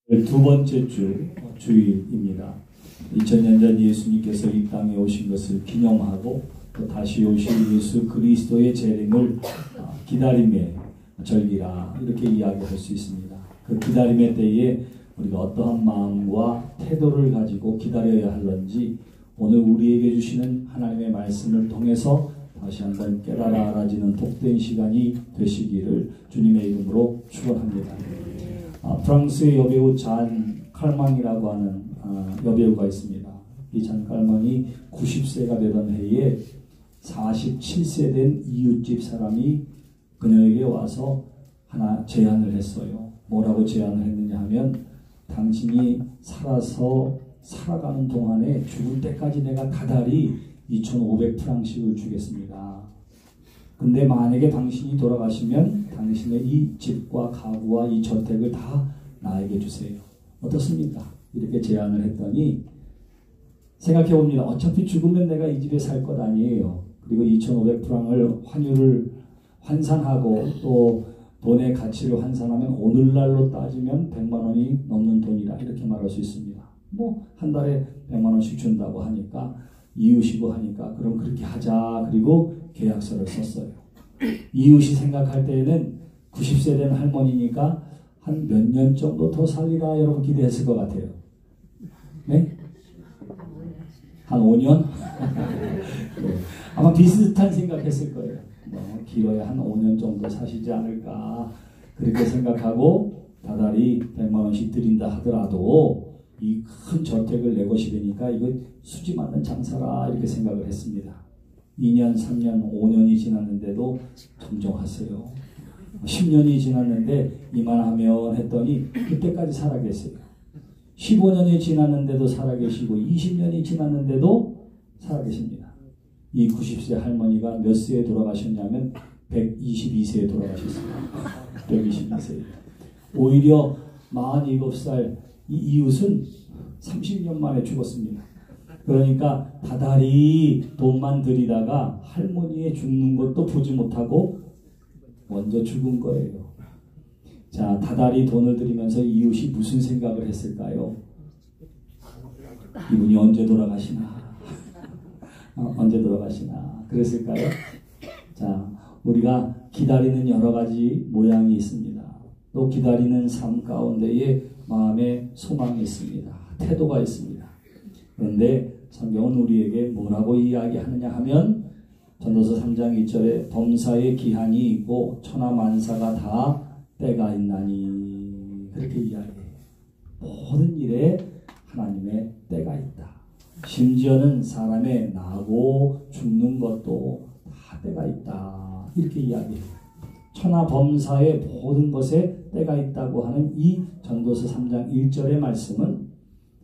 두 번째 주일입니다. 2000년 전 예수님께서 이 땅에 오신 것을 기념하고 또 다시 오실 예수 그리스도의 재림을 기다림의 절기라 이렇게 이야기할 수 있습니다. 그 기다림의 때에 우리가 어떠한 마음과 태도를 가지고 기다려야 할런지 오늘 우리에게 주시는 하나님의 말씀을 통해서 다시 한번 깨달아 알아지는 복된 시간이 되시기를 주님의 이름으로 축원합니다. 프랑스의 여배우 잔 칼망이라고 하는 여배우가 있습니다. 이 잔 칼망이 90세가 되던 해에 47세 된 이웃집 사람이 그녀에게 와서 하나 제안을 했어요. 뭐라고 제안을 했느냐 하면 당신이 살아가는 동안에 죽을 때까지 내가 다달이 2,500프랑씩을 주겠습니다. 근데 만약에 당신이 돌아가시면 당신의 이 집과 가구와 이 저택을 다 나에게 주세요. 어떻습니까? 이렇게 제안을 했더니 생각해 봅니다. 어차피 죽으면 내가 이 집에 살 것 아니에요. 그리고 2,500프랑을 환율을 환산하고 또 돈의 가치를 환산하면 오늘날로 따지면 100만 원이 넘는 돈이라 이렇게 말할 수 있습니다. 뭐 한 달에 100만 원씩 준다고 하니까 이웃이고 하니까 그럼 그렇게 하자. 그리고 계약서를 썼어요. 이웃이 생각할 때에는 90세 된 할머니니까 한 몇 년 정도 더 살리라 여러분 기대했을 것 같아요. 네? 한 5년? 네. 아마 비슷한 생각했을 거예요. 길어야 한 5년 정도 사시지 않을까 그렇게 생각하고 다달이 100만 원씩 드린다 하더라도 이 큰 저택을 내 것이 되니까 이거 수지 맞는 장사라 이렇게 생각을 했습니다. 2년, 3년, 5년이 지났는데도 정정하세요. 10년이 지났는데 이만하면 했더니 그때까지 살아계세요. 15년이 지났는데도 살아계시고 20년이 지났는데도 살아계십니다. 이 90세 할머니가 몇 세에 돌아가셨냐면 122세에 돌아가셨습니다. 122세. 오히려 47살 이 이웃은 30년 만에 죽었습니다. 그러니까 다달이 돈만 들이다가 할머니의 죽는 것도 보지 못하고 먼저 죽은 거예요. 자, 다달이 돈을 들이면서 이웃이 무슨 생각을 했을까요? 이분이 언제 돌아가시나? 언제 돌아가시나? 그랬을까요? 자, 우리가 기다리는 여러 가지 모양이 있습니다. 또 기다리는 삶 가운데에 마음의 소망이 있습니다. 태도가 있습니다. 그런데 성경은 우리에게 뭐라고 이야기하느냐 하면 전도서 3장 2절에 범사의 기한이 있고 천하만사가 다 때가 있나니 그렇게 이야기해요. 모든 일에 하나님의 때가 있다. 심지어는 사람의 나고 죽는 것도 다 때가 있다. 이렇게 이야기해요. 천하범사의 모든 것에 때가 있다고 하는 이 전도서 3장 1절의 말씀은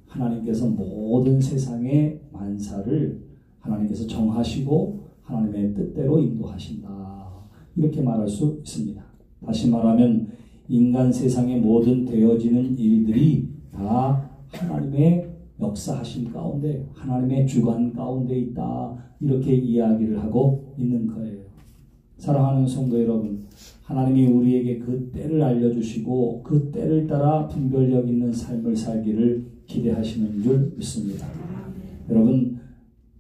하나님께서 모든 세상의 만사를 하나님께서 정하시고 하나님의 뜻대로 인도하신다. 이렇게 말할 수 있습니다. 다시 말하면 인간 세상의 모든 되어지는 일들이 다 하나님의 역사하신 가운데 하나님의 주관 가운데 있다. 이렇게 이야기를 하고 있는 거예요. 사랑하는 성도 여러분, 하나님이 우리에게 그 때를 알려주시고 그 때를 따라 분별력 있는 삶을 살기를 기대하시는 줄 믿습니다. 여러분,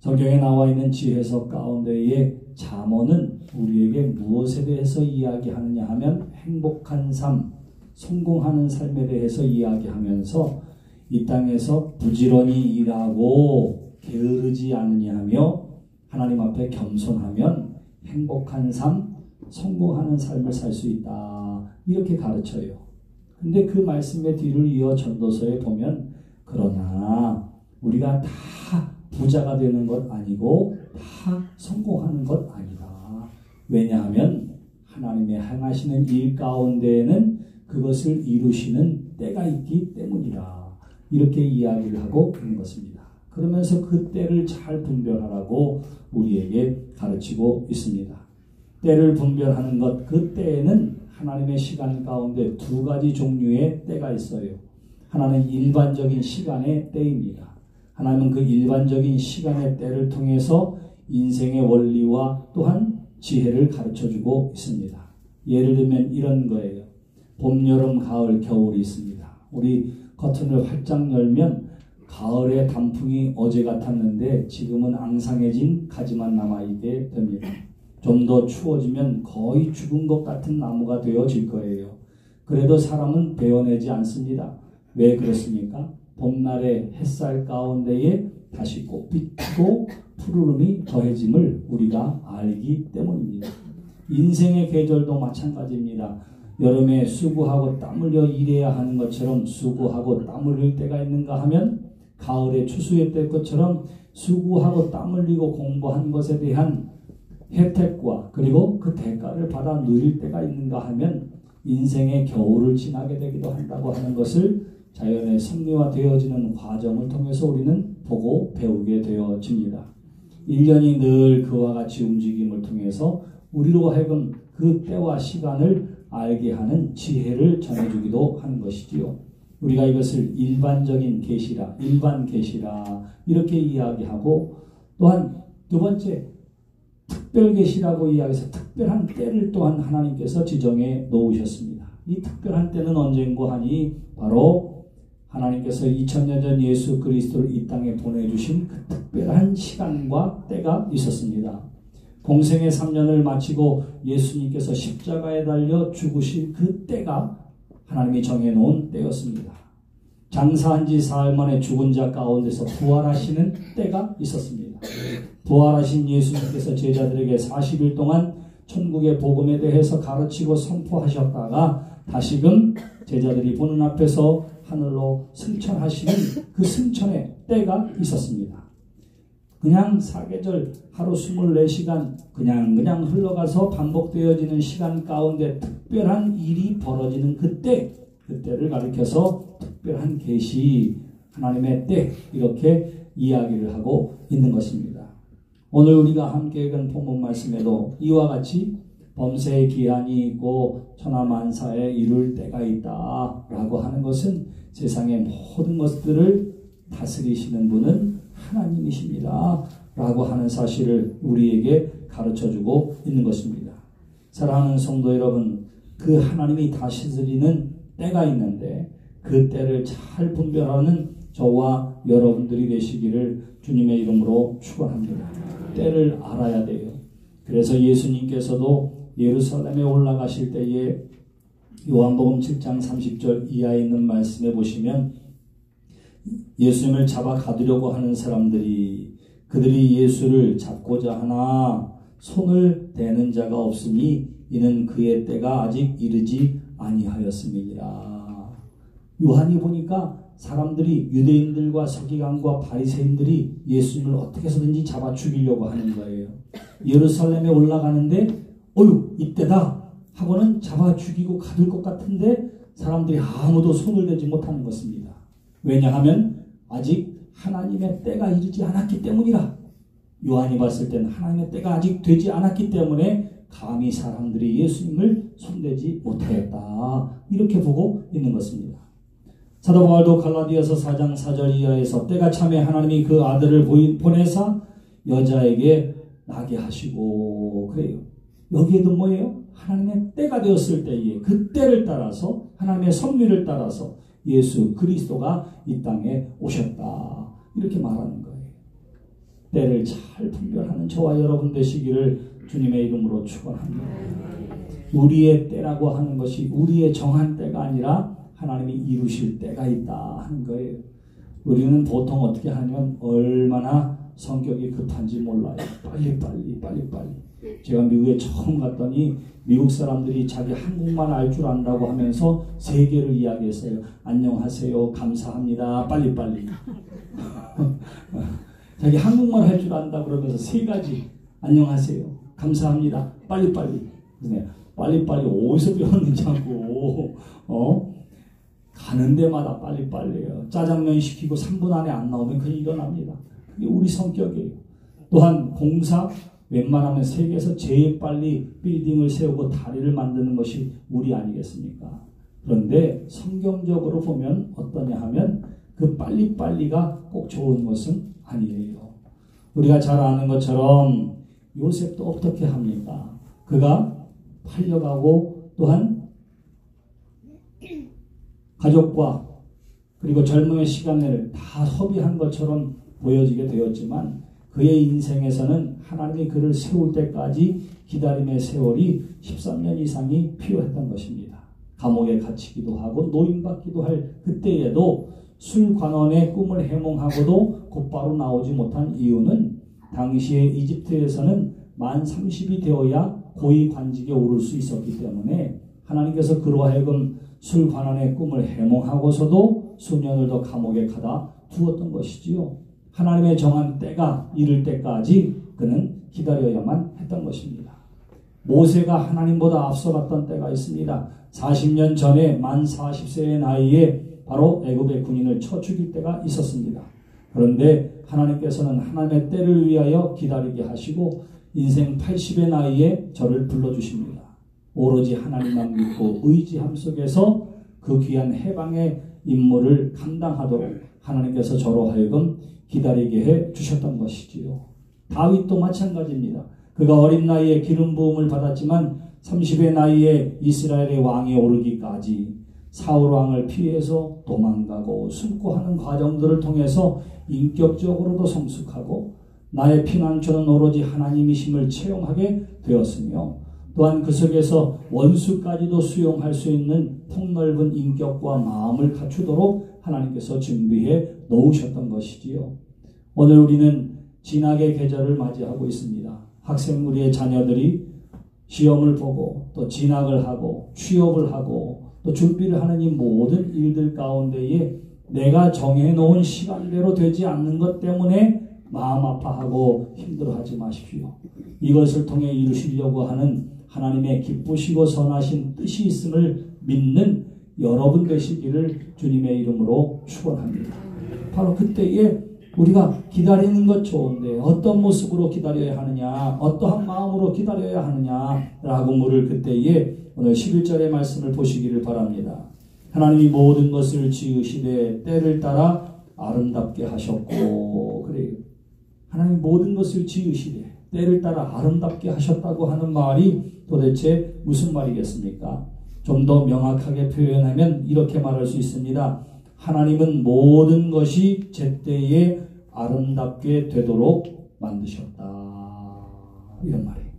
성경에 나와 있는 지혜서 가운데에 잠언은 우리에게 무엇에 대해서 이야기하느냐 하면 행복한 삶, 성공하는 삶에 대해서 이야기하면서 이 땅에서 부지런히 일하고 게으르지 않으냐 하며 하나님 앞에 겸손하면 행복한 삶, 성공하는 삶을 살 수 있다. 이렇게 가르쳐요. 근데 그 말씀의 뒤를 이어 전도서에 보면 그러나 우리가 다 부자가 되는 것 아니고 다 성공하는 것 아니다. 왜냐하면 하나님의 행하시는 일 가운데에는 그것을 이루시는 때가 있기 때문이라. 이렇게 이야기를 하고 있는 것입니다. 그러면서 그 때를 잘 분별하라고 우리에게 가르치고 있습니다. 때를 분별하는 것, 그 때에는 하나님의 시간 가운데 두 가지 종류의 때가 있어요. 하나는 일반적인 시간의 때입니다. 하나님은 그 일반적인 시간의 때를 통해서 인생의 원리와 또한 지혜를 가르쳐주고 있습니다. 예를 들면 이런 거예요. 봄, 여름, 가을, 겨울이 있습니다. 우리 커튼을 활짝 열면 가을의 단풍이 어제 같았는데 지금은 앙상해진 가지만 남아있게 됩니다. 좀 더 추워지면 거의 죽은 것 같은 나무가 되어질 거예요. 그래도 사람은 베어내지 않습니다. 왜 그렇습니까? 봄날의 햇살 가운데에 다시 꽃빛 피고 푸르름이 더해짐을 우리가 알기 때문입니다. 인생의 계절도 마찬가지입니다. 여름에 수고하고 땀 흘려 일해야 하는 것처럼 수고하고 땀 흘릴 때가 있는가 하면 가을에 추수의 때 것처럼 수고하고 땀 흘리고 공부한 것에 대한 혜택과 그리고 그 대가를 받아 누릴 때가 있는가 하면 인생의 겨울을 지나게 되기도 한다고 하는 것을 자연의 섭리화되어지는 과정을 통해서 우리는 보고 배우게 되어집니다. 1년이 늘 그와 같이 움직임을 통해서 우리로 하여금 그 때와 시간을 알게 하는 지혜를 전해주기도 하는 것이지요. 우리가 이것을 일반적인 계시라, 일반 계시라 이렇게 이야기하고 또한 두 번째 특별 계시라고 이야기해서 특별한 때를 또한 하나님께서 지정해 놓으셨습니다. 이 특별한 때는 언젠고 하니 바로 하나님께서 2000년 전 예수 그리스도를 이 땅에 보내주신 그 특별한 시간과 때가 있었습니다. 공생의 3년을 마치고 예수님께서 십자가에 달려 죽으실 그 때가 하나님이 정해놓은 때였습니다. 장사한 지 사흘 만에 죽은 자 가운데서 부활하시는 때가 있었습니다. 부활하신 예수님께서 제자들에게 40일 동안 천국의 복음에 대해서 가르치고 선포하셨다가 다시금 제자들이 보는 앞에서 하늘로 승천하시는 그 승천의 때가 있었습니다. 그냥 사계절 하루 24시간 그냥 흘러가서 반복되어지는 시간 가운데 특별한 일이 벌어지는 그때를 가리켜서 특별한 계시, 하나님의 때 이렇게 이야기를 하고 있는 것입니다. 오늘 우리가 함께 읽은 본문 말씀에도 이와 같이 범세의 기한이 있고 천하만사에 이룰 때가 있다 라고 하는 것은 세상의 모든 것들을 다스리시는 분은 하나님이십니다 라고 하는 사실을 우리에게 가르쳐주고 있는 것입니다. 사랑하는 성도 여러분, 그 하나님이 다스리는 때가 있는데 그 때를 잘 분별하는 저와 여러분들이 되시기를 주님의 이름으로 축원합니다. 때를 알아야 돼요. 그래서 예수님께서도 예루살렘에 올라가실 때에 요한복음 7장 30절 이하에 있는 말씀에 보시면 예수님을 잡아 가두려고 하는 사람들이 그들이 예수를 잡고자 하나 손을 대는 자가 없으니 이는 그의 때가 아직 이르지 아니하였음이니라. 요한이 보니까 사람들이 유대인들과 서기관과 바리새인들이 예수님을 어떻게 해서든지 잡아 죽이려고 하는 거예요. 예루살렘에 올라가는데 이때다 하고는 잡아 죽이고 가둘 것 같은데 사람들이 아무도 손을 대지 못하는 것입니다. 왜냐하면 아직 하나님의 때가 이르지 않았기 때문이라. 요한이 봤을 때는 하나님의 때가 아직 되지 않았기 때문에 감히 사람들이 예수님을 손대지 못하였다 이렇게 보고 있는 것입니다. 사도 바울도 갈라디아서 4장 4절 이하에서 때가 참에 하나님이 그 아들을 보내사 여자에게 나게 하시고 그래요. 여기에도 뭐예요? 하나님의 때가 되었을 때에 그 때를 따라서 하나님의 섭리를 따라서 예수 그리스도가 이 땅에 오셨다 이렇게 말하는 거예요. 때를 잘 분별하는 저와 여러분 되시기를 주님의 이름으로 축원합니다. 우리의 때라고 하는 것이 우리의 정한 때가 아니라 하나님이 이루실 때가 있다 하는 거예요. 우리는 보통 어떻게 하면 얼마나 성격이 급한지 몰라요. 빨리. 제가 미국에 처음 갔더니 미국 사람들이 자기 한국말 알 줄 안다고 하면서 세 개를 이야기했어요. 안녕하세요, 감사합니다, 빨리빨리. 자기 한국말 할 줄 안다 그러면서 세 가지 안녕하세요, 감사합니다, 빨리빨리. 빨리빨리 어디서 배웠느냐고. 가는 데마다 빨리빨리해요. 짜장면 시키고 3분 안에 안 나오면 그냥 일어납니다. 그게 우리 성격이에요. 또한 공사 웬만하면 세계에서 제일 빨리 빌딩을 세우고 다리를 만드는 것이 우리 아니겠습니까? 그런데 성경적으로 보면 어떠냐 하면 그 빨리빨리가 꼭 좋은 것은 아니에요. 우리가 잘 아는 것처럼 요셉도 어떻게 합니까? 그가 팔려가고 또한 가족과 그리고 젊음의 시간을 다 허비한 것처럼 보여지게 되었지만 그의 인생에서는 하나님이 그를 세울 때까지 기다림의 세월이 13년 이상이 필요했던 것입니다. 감옥에 갇히기도 하고 노임받기도 할 그때에도 술관원의 꿈을 해몽하고도 곧바로 나오지 못한 이유는 당시에 이집트에서는 만 30이 되어야 고위 관직에 오를 수 있었기 때문에 하나님께서 그로 하여금 술관원의 꿈을 해몽하고서도 수년을 더 감옥에 가다 두었던 것이지요. 하나님의 정한 때가 이를 때까지 그는 기다려야만 했던 것입니다. 모세가 하나님보다 앞서갔던 때가 있습니다. 40년 전에 만 40세의 나이에 바로 애굽의 군인을 쳐 죽일 때가 있었습니다. 그런데 하나님께서는 하나님의 때를 위하여 기다리게 하시고 인생 80의 나이에 저를 불러주십니다. 오로지 하나님만 믿고 의지함 속에서 그 귀한 해방의 임무를 감당하도록 하나님께서 저로 하여금 기다리게 해 주셨던 것이지요. 다윗도 마찬가지입니다. 그가 어린 나이에 기름 부음을 받았지만 30의 나이에 이스라엘의 왕에 오르기까지 사울 왕을 피해서 도망가고 숨고 하는 과정들을 통해서 인격적으로도 성숙하고 나의 피난처는 오로지 하나님이심을 체험하게 되었으며 또한 그 속에서 원수까지도 수용할 수 있는 폭넓은 인격과 마음을 갖추도록 하나님께서 준비해 놓으셨던 것이지요. 오늘 우리는 진학의 계절을 맞이하고 있습니다. 학생 우리의 자녀들이 시험을 보고 또 진학을 하고 취업을 하고 또 준비를 하는 이 모든 일들 가운데에 내가 정해놓은 시간대로 되지 않는 것 때문에 마음 아파하고 힘들어하지 마십시오. 이것을 통해 이루시려고 하는 하나님의 기쁘시고 선하신 뜻이 있음을 믿는 여러분 되시기를 주님의 이름으로 축원합니다. 바로 그때에 우리가 기다리는 것 좋은데 어떤 모습으로 기다려야 하느냐, 어떠한 마음으로 기다려야 하느냐라고 물을 그때에 오늘 11절의 말씀을 보시기를 바랍니다. 하나님이 모든 것을 지으시되 때를 따라 아름답게 하셨고, 그래요. 하나님이 모든 것을 지으시되 때를 따라 아름답게 하셨다고 하는 말이 도대체 무슨 말이겠습니까? 좀 더 명확하게 표현하면 이렇게 말할 수 있습니다. 하나님은 모든 것이 제때에 아름답게 되도록 만드셨다. 이런 말이에요.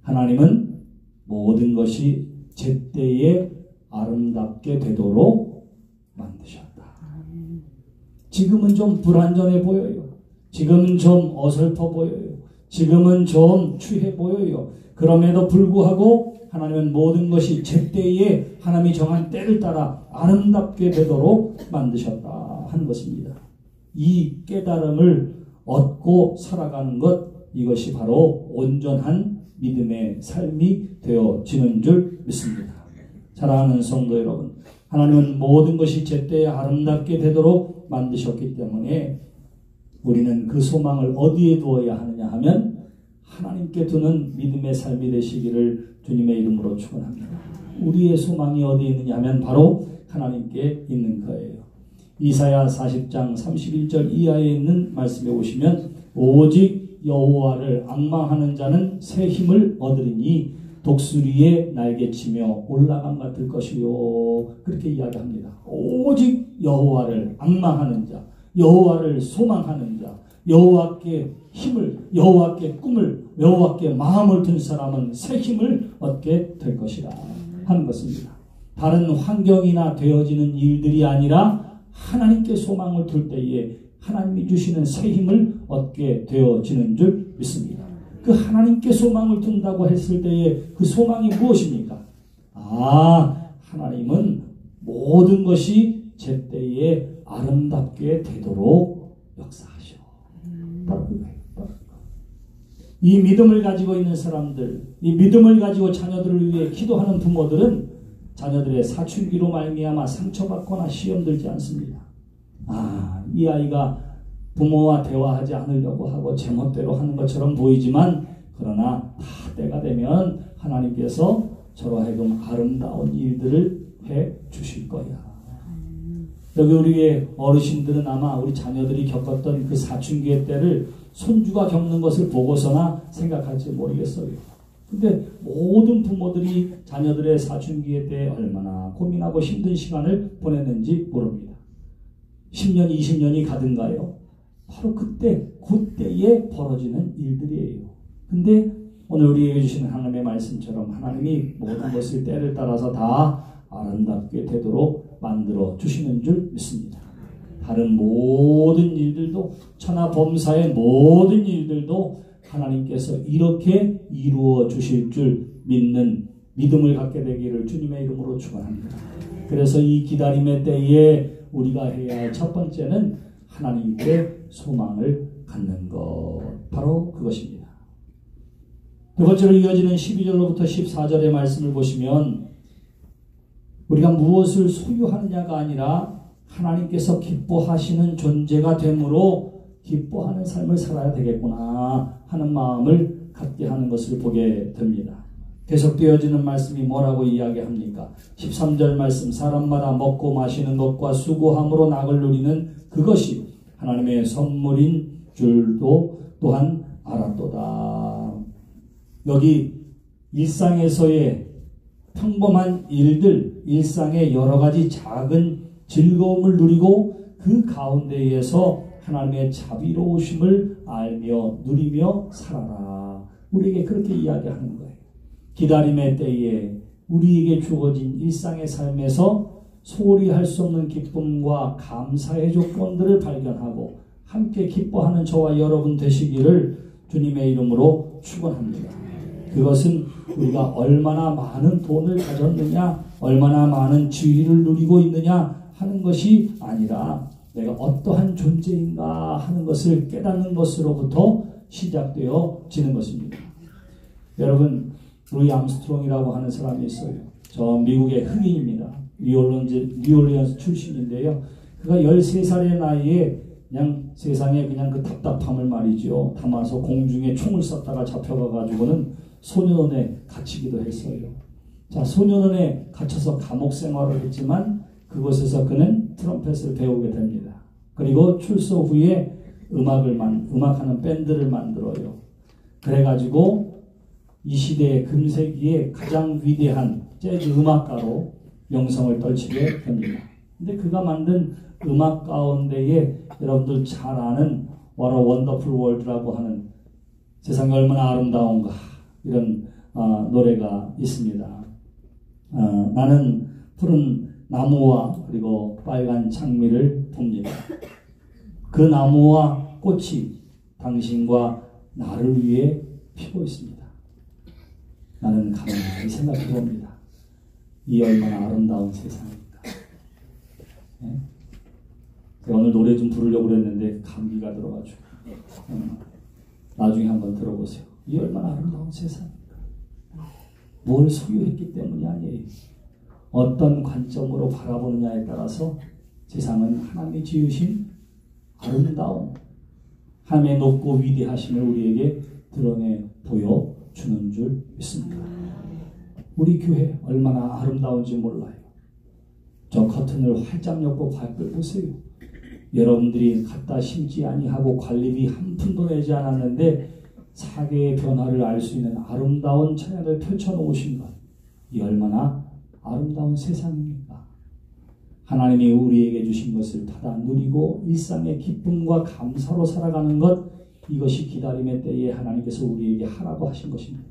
하나님은 모든 것이 제때에 아름답게 되도록 만드셨다. 지금은 좀 불완전해 보여요. 지금은 좀 어설퍼 보여요. 지금은 좀 추해 보여요. 그럼에도 불구하고 하나님은 모든 것이 제때에 하나님이 정한 때를 따라 아름답게 되도록 만드셨다 하는 것입니다. 이 깨달음을 얻고 살아가는 것, 이것이 바로 온전한 믿음의 삶이 되어지는 줄 믿습니다. 사랑하는 성도 여러분, 하나님은 모든 것이 제때에 아름답게 되도록 만드셨기 때문에 우리는 그 소망을 어디에 두어야 하느냐 하면 하나님께 두는 믿음의 삶이 되시기를 주님의 이름으로 축원합니다. 우리의 소망이 어디에 있느냐 하면 바로 하나님께 있는 거예요. 이사야 40장 31절 이하에 있는 말씀에 오시면 오직 여호와를 앙망하는 자는 새 힘을 얻으리니 독수리의 날개치며 올라감 같을 것이요. 그렇게 이야기합니다. 오직 여호와를 앙망하는 자, 여호와를 소망하는 자, 여호와께 힘을, 여호와께 꿈을, 여호와께 마음을 둔 사람은 새 힘을 얻게 될 것이라 하는 것입니다. 다른 환경이나 되어지는 일들이 아니라 하나님께 소망을 둘 때에 하나님이 주시는 새 힘을 얻게 되어지는 줄 믿습니다. 그 하나님께 소망을 둔다고 했을 때에 그 소망이 무엇입니까? 하나님은 모든 것이 제때에 아름답게 되도록 역사하셔. 바로 그거예요. 이 믿음을 가지고 있는 사람들, 이 믿음을 가지고 자녀들을 위해 기도하는 부모들은 자녀들의 사춘기로 말미암아 상처받거나 시험 들지 않습니다. 이 아이가 부모와 대화하지 않으려고 하고 제멋대로 하는 것처럼 보이지만 그러나 다 때가 되면 하나님께서 저로 하여금 아름다운 일들을 해 주실 거야. 여기 우리의 어르신들은 아마 우리 자녀들이 겪었던 그 사춘기의 때를 손주가 겪는 것을 보고서나 생각할지 모르겠어요. 근데 모든 부모들이 자녀들의 사춘기에 대해 얼마나 고민하고 힘든 시간을 보냈는지 모릅니다. 10년, 20년이 가든가요. 바로 그때에 벌어지는 일들이에요. 근데 오늘 우리에게 주시는 하나님의 말씀처럼 하나님이 모든 것을 때를 따라서 다 아름답게 되도록 만들어 주시는 줄 믿습니다. 다른 모든 일들도, 천하 범사의 모든 일들도 하나님께서 이렇게 이루어 주실 줄 믿는 믿음을 갖게 되기를 주님의 이름으로 축원합니다. 그래서 이 기다림의 때에 우리가 해야 할 첫 번째는 하나님께 소망을 갖는 것, 바로 그것입니다. 두 번째로 이어지는 12절로부터 14절의 말씀을 보시면 우리가 무엇을 소유하느냐가 아니라 하나님께서 기뻐하시는 존재가 되므로 기뻐하는 삶을 살아야 되겠구나 하는 마음을 갖게 하는 것을 보게 됩니다. 계속되어지는 말씀이 뭐라고 이야기합니까? 13절 말씀, 사람마다 먹고 마시는 것과 수고함으로 낙을 누리는 그것이 하나님의 선물인 줄도 또한 알았도다. 여기 일상에서의 평범한 일들, 일상의 여러 가지 작은 즐거움을 누리고 그 가운데에서 하나님의 자비로우심을 알며 누리며 살아라. 우리에게 그렇게 이야기하는 거예요. 기다림의 때에 우리에게 주어진 일상의 삶에서 소홀히 할 수 없는 기쁨과 감사의 조건들을 발견하고 함께 기뻐하는 저와 여러분 되시기를 주님의 이름으로 축원합니다. 그것은 우리가 얼마나 많은 돈을 가졌느냐, 얼마나 많은 지위를 누리고 있느냐 하는 것이 아니라 내가 어떠한 존재인가 하는 것을 깨닫는 것으로부터 시작되어지는 것입니다. 여러분, 루이 암스트롱이라고 하는 사람이 있어요. 저 미국의 흑인입니다. 뉴올리언스 출신인데요. 그가 13살의 나이에 그냥 세상에 그냥 그 답답함을 말이죠. 담아서 공중에 총을 쐈다가 잡혀가가지고는 소년원에 갇히기도 했어요. 자, 소년원에 갇혀서 감옥 생활을 했지만 그곳에서 그는 트럼펫을 배우게 됩니다. 그리고 출소 후에 음악하는 밴드를 만들어요. 그래가지고 이 시대의 금세기에 가장 위대한 재즈 음악가로 명성을 떨치게 됩니다. 근데 그가 만든 음악 가운데에 여러분들 잘 아는 What a Wonderful World라고 하는 세상이 얼마나 아름다운가 이런 노래가 있습니다. 나는 푸른 나무와 그리고 빨간 장미를 봅니다. 그 나무와 꽃이 당신과 나를 위해 피고 있습니다. 나는 가만히 생각해 봅니다. 이 얼마나 아름다운 세상입니까? 네? 제가 오늘 노래 좀 부르려고 그랬는데 감기가 들어가지고 나중에 한번 들어보세요. 이 얼마나 아름다운 세상입니까? 뭘 소유했기 때문이 아니에요. 어떤 관점으로 바라보느냐에 따라서 세상은 하나님이 지으신 아름다운 하나님의 높고 위대하심을 우리에게 드러내 보여주는 줄 믿습니다. 우리 교회 얼마나 아름다운지 몰라요. 저 커튼을 활짝 엮고 밖을 보세요. 여러분들이 갖다 심지 아니하고 관리비 한 푼도 내지 않았는데 사계의 변화를 알 수 있는 아름다운 찬양을 펼쳐놓으신 것, 이 얼마나 아름다운 세상입니까? 하나님이 우리에게 주신 것을 받아 누리고 일상의 기쁨과 감사로 살아가는 것, 이것이 기다림의 때에 하나님께서 우리에게 하라고 하신 것입니다.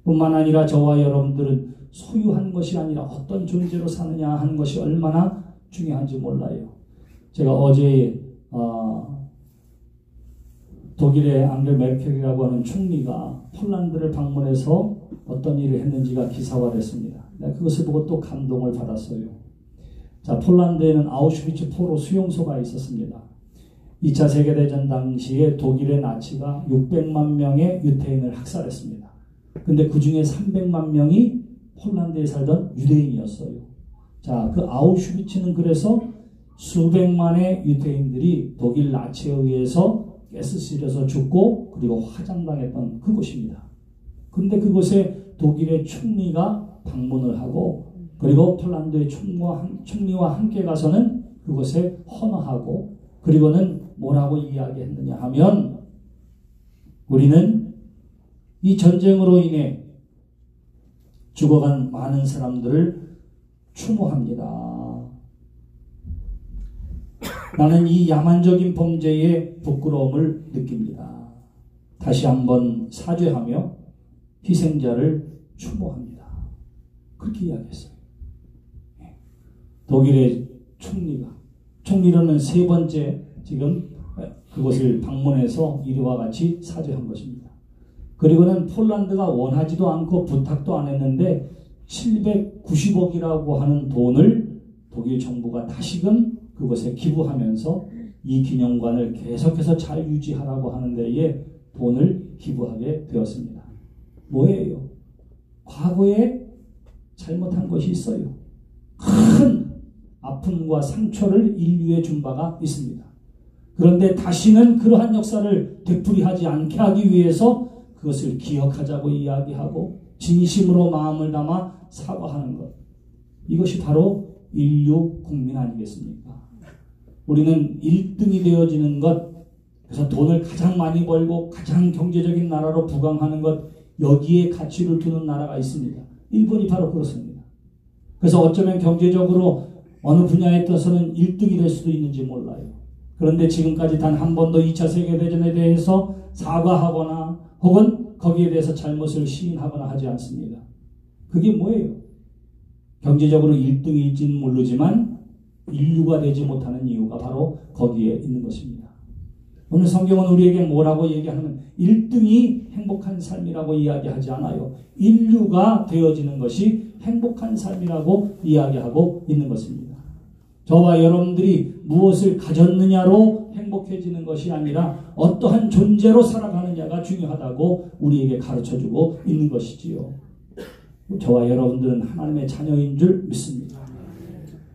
뿐만 아니라 저와 여러분들은 소유한 것이 아니라 어떤 존재로 사느냐 하는 것이 얼마나 중요한지 몰라요. 제가 어제 독일의 앙겔 메르켈이라고 하는 총리가 폴란드를 방문해서 어떤 일을 했는지가 기사화됐습니다. 내가 그것을 보고 또 감동을 받았어요. 자, 폴란드에는 아우슈비츠 포로 수용소가 있었습니다. 2차 세계대전 당시에 독일의 나치가 600만 명의 유태인을 학살했습니다. 근데 그 중에 300만 명이 폴란드에 살던 유대인이었어요. 자, 그 아우슈비츠는 그래서 수백만의 유태인들이 독일 나치에 의해서 가스실에서 죽고 그리고 화장당했던 그곳입니다. 근데 그곳에 독일의 총리가 방문을 하고 그리고 폴란드의 총리와 함께 가서는 그곳에 헌화하고 그리고는 뭐라고 이야기했느냐 하면 우리는 이 전쟁으로 인해 죽어간 많은 사람들을 추모합니다. 나는 이 야만적인 범죄에 부끄러움을 느낍니다. 다시 한번 사죄하며 희생자를 추모합니다. 그렇게 이야기했어요. 독일의 총리로는 세 번째 지금 그곳을 방문해서 이리와 같이 사죄한 것입니다. 그리고는 폴란드가 원하지도 않고 부탁도 안 했는데 790억이라고 하는 돈을 독일 정부가 다시금 그곳에 기부하면서 이 기념관을 계속해서 잘 유지하라고 하는 데에 돈을 기부하게 되었습니다. 뭐예요? 과거에 잘못한 것이 있어요. 큰 아픔과 상처를 인류에 준 바가 있습니다. 그런데 다시는 그러한 역사를 되풀이하지 않게 하기 위해서 그것을 기억하자고 이야기하고 진심으로 마음을 담아 사과하는 것. 이것이 바로 인류 국민 아니겠습니까? 우리는 1등이 되어지는 것, 그래서 돈을 가장 많이 벌고 가장 경제적인 나라로 부강하는 것, 여기에 가치를 두는 나라가 있습니다. 일본이 바로 그렇습니다. 그래서 어쩌면 경제적으로 어느 분야에 떠서는 1등이 될 수도 있는지 몰라요. 그런데 지금까지 단 한 번도 2차 세계대전에 대해서 사과하거나 혹은 거기에 대해서 잘못을 시인하거나 하지 않습니다. 그게 뭐예요? 경제적으로 1등일지는 모르지만 인류가 되지 못하는 이유가 바로 거기에 있는 것입니다. 오늘 성경은 우리에게 뭐라고 얘기하면 1등이 행복한 삶이라고 이야기하지 않아요. 인류가 되어지는 것이 행복한 삶이라고 이야기하고 있는 것입니다. 저와 여러분들이 무엇을 가졌느냐로 행복해지는 것이 아니라 어떠한 존재로 살아가느냐가 중요하다고 우리에게 가르쳐주고 있는 것이지요. 저와 여러분들은 하나님의 자녀인 줄 믿습니다.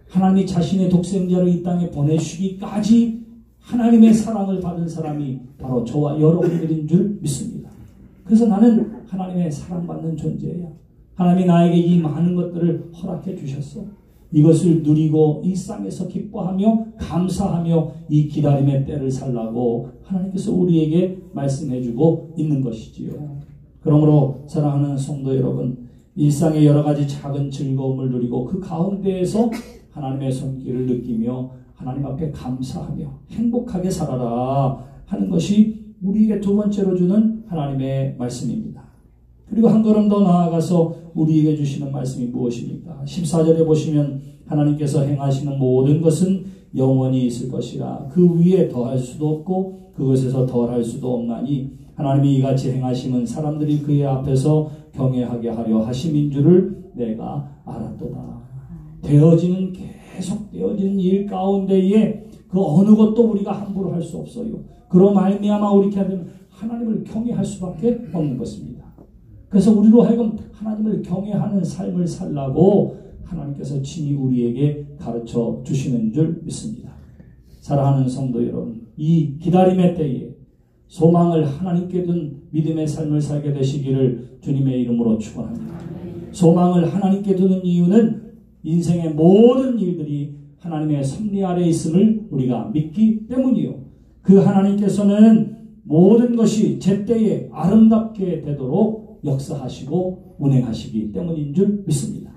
하나님이 자신의 독생자를 이 땅에 보내주기까지 하나님의 사랑을 받은 사람이 바로 저와 여러분들인 줄 믿습니다. 그래서 나는 하나님의 사랑받는 존재야. 하나님이 나에게 이 많은 것들을 허락해 주셨어. 이것을 누리고 일상에서 기뻐하며 감사하며 이 기다림의 때를 살라고 하나님께서 우리에게 말씀해 주고 있는 것이지요. 그러므로 사랑하는 성도 여러분, 일상의 여러 가지 작은 즐거움을 누리고 그 가운데에서 하나님의 손길을 느끼며 하나님 앞에 감사하며 행복하게 살아라 하는 것이 우리에게 두 번째로 주는 하나님의 말씀입니다. 그리고 한 걸음 더 나아가서 우리에게 주시는 말씀이 무엇입니까? 14절에 보시면 하나님께서 행하시는 모든 것은 영원히 있을 것이라. 그 위에 더할 수도 없고 그것에서 덜할 수도 없나니 하나님이 이같이 행하시면 사람들이 그의 앞에서 경외하게 하려 하심인 줄을 내가 알았도다. 계속 되어지는 일 가운데에 그 어느 것도 우리가 함부로 할 수 없어요. 그로 말미암아 우리 하나님을 경외할 수밖에 없는 것입니다. 그래서 우리로 하여금 하나님을 경외하는 삶을 살라고 하나님께서 친히 우리에게 가르쳐 주시는 줄 믿습니다. 사랑하는 성도 여러분, 이 기다림의 때에 소망을 하나님께 둔 믿음의 삶을 살게 되시기를 주님의 이름으로 축원합니다. 소망을 하나님께 두는 이유는 인생의 모든 일들이 하나님의 섭리 아래 있음을 우리가 믿기 때문이요. 그 하나님께서는 모든 것이 제때에 아름답게 되도록 역사하시고 운행하시기 때문인 줄 믿습니다.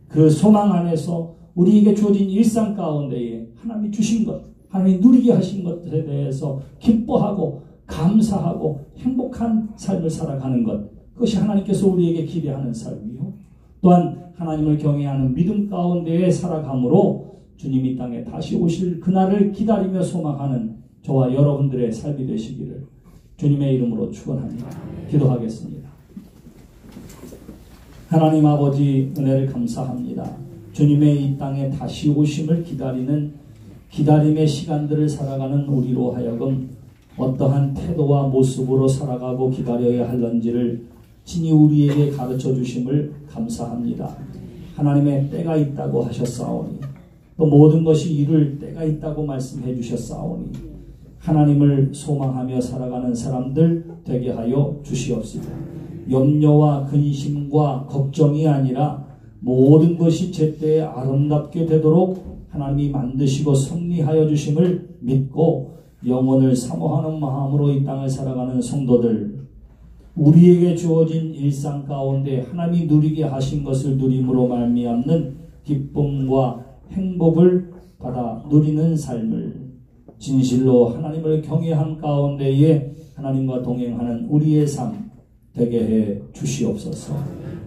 그 소망 안에서 우리에게 주어진 일상 가운데에 하나님이 주신 것, 하나님이 누리게 하신 것에 대해서 기뻐하고 감사하고 행복한 삶을 살아가는 것, 그것이 하나님께서 우리에게 기대하는 삶이요. 또한 하나님을 경외하는 믿음 가운데에 살아감으로 주님이 땅에 다시 오실 그날을 기다리며 소망하는 저와 여러분들의 삶이 되시기를 주님의 이름으로 축원합니다. 기도하겠습니다. 하나님 아버지, 은혜를 감사합니다. 주님의 이 땅에 다시 오심을 기다리는 기다림의 시간들을 살아가는 우리로 하여금 어떠한 태도와 모습으로 살아가고 기다려야 할런지를 친히 우리에게 가르쳐 주심을 감사합니다. 하나님의 때가 있다고 하셨사오니 또 모든 것이 이룰 때가 있다고 말씀해 주셨사오니 하나님을 소망하며 살아가는 사람들 되게 하여 주시옵소서. 염려와 근심과 걱정이 아니라 모든 것이 제때에 아름답게 되도록 하나님이 만드시고 섭리하여 주심을 믿고 영혼을 사모하는 마음으로 이 땅을 살아가는 성도들, 우리에게 주어진 일상 가운데 하나님이 누리게 하신 것을 누림으로 말미암는 기쁨과 행복을 받아 누리는 삶을 진실로 하나님을 경외한 가운데에 하나님과 동행하는 우리의 삶 되게 해 주시옵소서.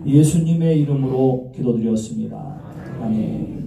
예수님의 이름으로 기도드렸습니다. 아멘.